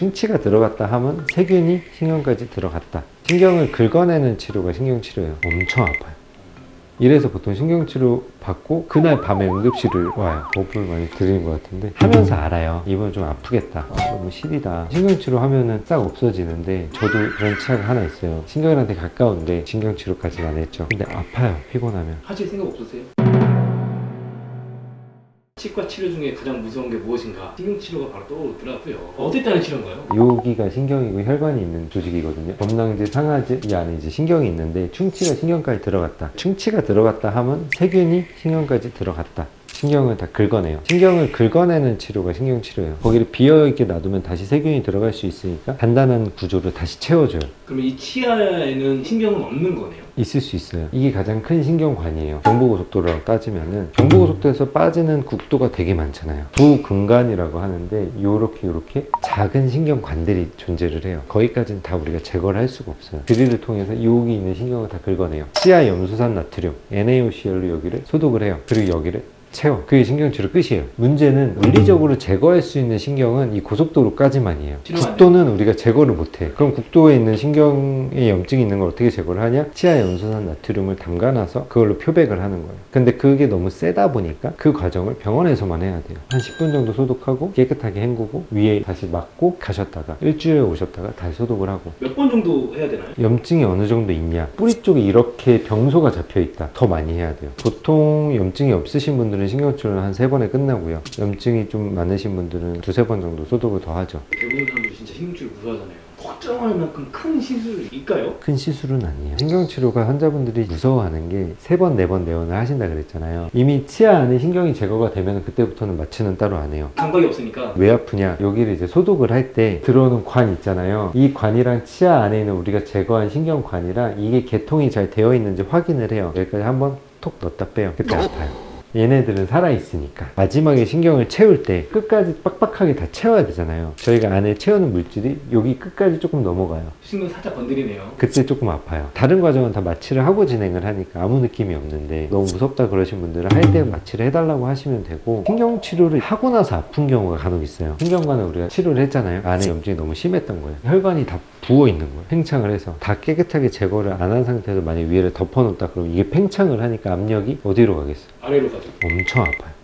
충치가 들어갔다 하면 세균이 신경까지 들어갔다. 신경을 긁어내는 치료가 신경치료예요. 엄청 아파요. 이래서 보통 신경치료 받고 그날 밤에 응급실을 와요. 호흡을 많이 드리는 것 같은데 하면서 알아요. 이번 좀 아프겠다. 너무 시리다. 신경치료 하면은 싹 없어지는데 저도 그런 치아가 하나 있어요. 신경이랑 가까운데 신경치료까지는 안 했죠. 근데 아파요. 피곤하면. 하실 생각 없으세요? 치과 치료 중에 가장 무서운 게 무엇인가? 신경치료가 바로 떠오르더라고요. 어떨 때는 치료인가요? 여기가 신경이고 혈관이 있는 조직이거든요. 범낭지, 상하지 이 안에 이제 신경이 있는데 충치가 신경까지 들어갔다. 충치가 들어갔다 하면 세균이 신경까지 들어갔다. 신경을 다 긁어내요. 신경을 긁어내는 치료가 신경치료예요. 거기를 비어있게 놔두면 다시 세균이 들어갈 수 있으니까 단단한 구조를 다시 채워줘요. 그러면 이 치아에는 신경은 없는 거네요? 있을 수 있어요. 이게 가장 큰 신경관이에요. 경부고속도로라고 따지면은 경부고속도로에서 빠지는 국도가 되게 많잖아요. 부근간이라고 하는데 요렇게 작은 신경관들이 존재를 해요. 거기까지는 다 우리가 제거를 할 수가 없어요. 드릴을 통해서 여기 있는 신경을 다 긁어내요. 치아 염수산 나트륨 NaOCl로 여기를 소독을 해요. 그리고 여기를 채워. 그게 신경치료 끝이에요. 문제는 물리적으로 제거할 수 있는 신경은 이 고속도로까지만이에요. 국도는 우리가 제거를 못해. 그럼 국도에 있는 신경에 염증이 있는 걸 어떻게 제거를 하냐? 치아 염수산 나트륨을 담가놔서 그걸로 표백을 하는 거예요. 근데 그게 너무 세다 보니까 그 과정을 병원에서만 해야 돼요. 한 10분 정도 소독하고 깨끗하게 헹구고 위에 다시 막고 가셨다가 일주일에 오셨다가 다시 소독을 하고. 몇 번 정도 해야 되나요? 염증이 어느 정도 있냐? 뿌리 쪽에 이렇게 병소가 잡혀 있다. 더 많이 해야 돼요. 보통 염증이 없으신 분들은 신경치료는 한 3번에 끝나고요. 염증이 좀 많으신 분들은 2-3번 정도 소독을 더 하죠. 대부분 사람들이 진짜 신경치료 무서워하잖아요. 걱정할 만큼 큰 시술일까요? 큰 시술은 아니에요. 신경치료가 환자분들이 무서워하는 게 3번, 4번 내원을 하신다 그랬잖아요. 이미 치아 안에 신경이 제거가 되면 그때부터는 마취는 따로 안 해요. 감각이 없으니까. 왜 아프냐? 여기를 이제 소독을 할 때 들어오는 관 있잖아요. 이 관이랑 치아 안에 있는 우리가 제거한 신경관이랑 이게 개통이 잘 되어 있는지 확인을 해요. 여기까지 한번 톡 넣었다 빼요. 그때 아파요. 얘네들은 살아있으니까 마지막에 신경을 채울 때 끝까지 빡빡하게 다 채워야 되잖아요. 저희가 안에 채우는 물질이 여기 끝까지 조금 넘어가요. 신경 살짝 건드리네요. 그때 조금 아파요. 다른 과정은 다 마취를 하고 진행을 하니까 아무 느낌이 없는데 너무 무섭다 그러신 분들은 할 때 마취를 해달라고 하시면 되고, 신경치료를 하고 나서 아픈 경우가 간혹 있어요. 신경관을 우리가 치료를 했잖아요. 안에 염증이 너무 심했던 거예요. 혈관이 다 부어 있는 거예요. 팽창을 해서 다 깨끗하게 제거를 안 한 상태에서 만약 위에를 덮어놓다 그러면 이게 팽창을 하니까 압력이 어디로 가겠어요? 아래로 가죠. 엄청 아파요.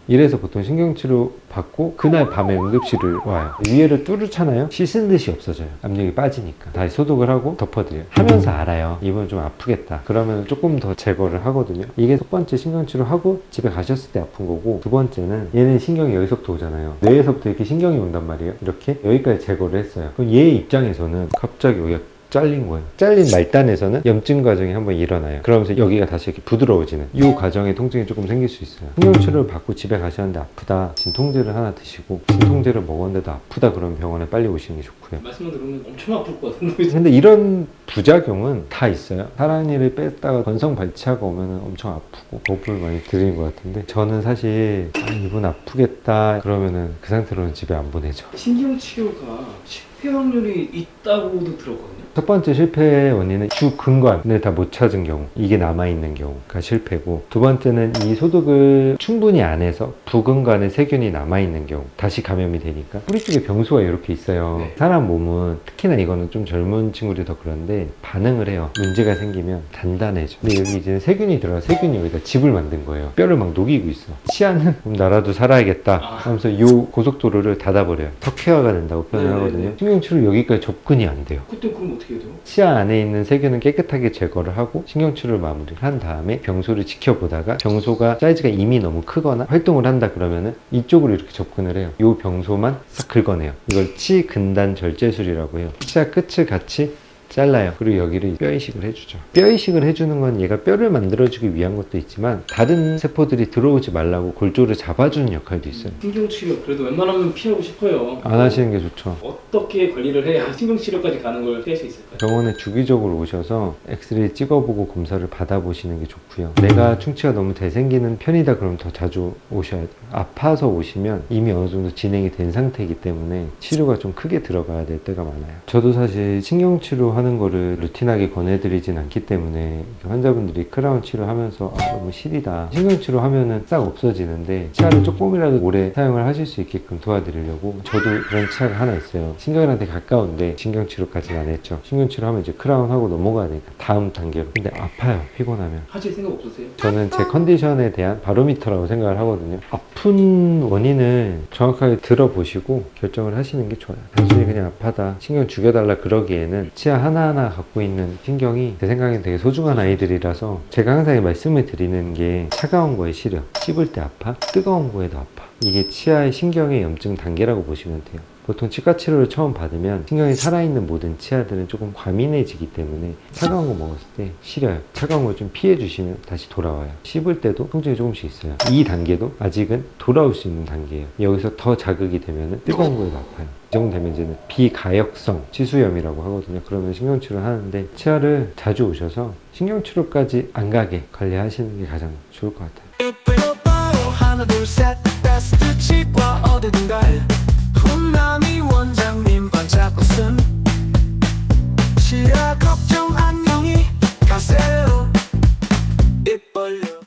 이래서 보통 신경치료 받고 그날 밤에 응급실을 와요. 위에를 뚫잖아요. 씻은 듯이 없어져요. 압력이 빠지니까. 다시 소독을 하고 덮어드려요. 하면서 알아요. 이번 좀 아프겠다. 그러면 조금 더 제거를 하거든요. 이게 첫 번째 신경치료 하고 집에 가셨을 때 아픈 거고, 두 번째는 얘는 신경이 여기서부터 오잖아요. 뇌에서부터 이렇게 신경이 온단 말이에요. 이렇게 여기까지 제거를 했어요. 그럼 얘 입장에서는 갑자기 여기가 잘린 거예요. 잘린 말단에서는 염증 과정이 한번 일어나요. 그러면서 여기가 다시 이렇게 부드러워지는 이 과정에 통증이 조금 생길 수 있어요. 신경치료를 받고 집에 가셨는데 아프다, 진통제를 하나 드시고 진통제를 먹었는데도 아프다 그러면 병원에 빨리 오시는 게 좋고요. 말씀만 들으면 엄청 아플 것 같은데. 근데 이런 부작용은 다 있어요. 사랑니를 뺐다가 건성 발치하고 오면 엄청 아프고 호흡을 많이 드리는 것 같은데, 저는 사실 이분 아프겠다 그러면은 그 상태로는 집에 안 보내죠. 신경치료가 실패 확률이 있다고도 들었거든요. 첫 번째 실패의 원인은 주근관을 다 못 찾은 경우, 이게 남아있는 경우가 실패고, 두 번째는 이 소독을 충분히 안 해서 부근관에 세균이 남아있는 경우, 다시 감염이 되니까 뿌리 쪽에 병소가 이렇게 있어요. 네. 사람 몸은 특히나 이거는 좀 젊은 친구들이 더 그런데 반응을 해요. 문제가 생기면 단단해져. 근데 여기 이제 세균이 들어가 세균이 여기다 집을 만든 거예요. 뼈를 막 녹이고 있어. 치아는 그럼 나라도 살아야겠다 하면서 요 고속도로를 닫아버려요. 턱회화가 된다고 표현을 하거든요. 신경치료 여기까지 접근이 안 돼요. 그때 그럼 어떻게 해야 돼요? 치아 안에 있는 세균은 깨끗하게 제거를 하고 신경치료를 마무리를 한 다음에 병소를 지켜보다가, 병소가 사이즈가 이미 너무 크거나 활동을 한다 그러면은 이쪽으로 이렇게 접근을 해요. 이 병소만 싹 긁어내요. 이걸 치근단 절제술이라고 해요. 치아 끝을 같이 잘라요. 그리고 여기를 뼈 이식을 해주죠. 뼈 이식을 해주는 건 얘가 뼈를 만들어주기 위한 것도 있지만 다른 세포들이 들어오지 말라고 골조를 잡아주는 역할도 있어요. 신경치료 그래도 웬만하면 피하고 싶어요. 안 하시는 게 좋죠. 어떻게 관리를 해야 신경치료까지 가는 걸 피할 수 있을까요? 병원에 주기적으로 오셔서 엑스레이 찍어보고 검사를 받아보시는 게 좋고요. 내가 충치가 너무 대생기는 편이다 그러면 더 자주 오셔야 돼요. 아파서 오시면 이미 어느 정도 진행이 된 상태이기 때문에 치료가 좀 크게 들어가야 될 때가 많아요. 저도 사실 신경치료 하는 거를 루틴하게 권해드리진 않기 때문에 환자분들이 크라운 치료하면서 너무 시리다, 신경치료 하면은 싹 없어지는데 치아를 조금이라도 오래 사용을 하실 수 있게끔 도와드리려고, 저도 그런 치아가 하나 있어요. 신경이랑 되게 가까운데 신경치료까지는 안 했죠. 신경치료 하면 이제 크라운 하고 넘어가야 되니까 다음 단계로. 근데 아파요, 피곤하면. 하실 생각 없으세요? 저는 제 컨디션에 대한 바로미터라고 생각을 하거든요. 아픈 원인을 정확하게 들어보시고 결정을 하시는 게 좋아요. 단순히 그냥 아파다, 신경 죽여달라 그러기에는 치아 하나하나 갖고 있는 신경이 제 생각엔 되게 소중한 아이들이라서, 제가 항상 말씀을 드리는 게 차가운 거에 시려, 씹을 때 아파, 뜨거운 거에도 아파. 이게 치아의 신경의 염증 단계라고 보시면 돼요. 보통 치과 치료를 처음 받으면 신경이 살아있는 모든 치아들은 조금 과민해지기 때문에 차가운 거 먹었을 때 시려요. 차가운 걸 좀 피해 주시면 다시 돌아와요. 씹을 때도 통증이 조금씩 있어요. 이 단계도 아직은 돌아올 수 있는 단계예요. 여기서 더 자극이 되면 뜨거운 거에도 아파요. 이 정도 되면 이제는 비가역성 치수염이라고 하거든요. 그러면 신경치료를 하는데, 치아를 자주 오셔서 신경치료까지 안 가게 관리하시는 게 가장 좋을 것 같아요. 하나 둘셋 베스트 치과 어디든가 훈남이 원장님 반짝꽃은 치아 걱정 안녕히 가세요.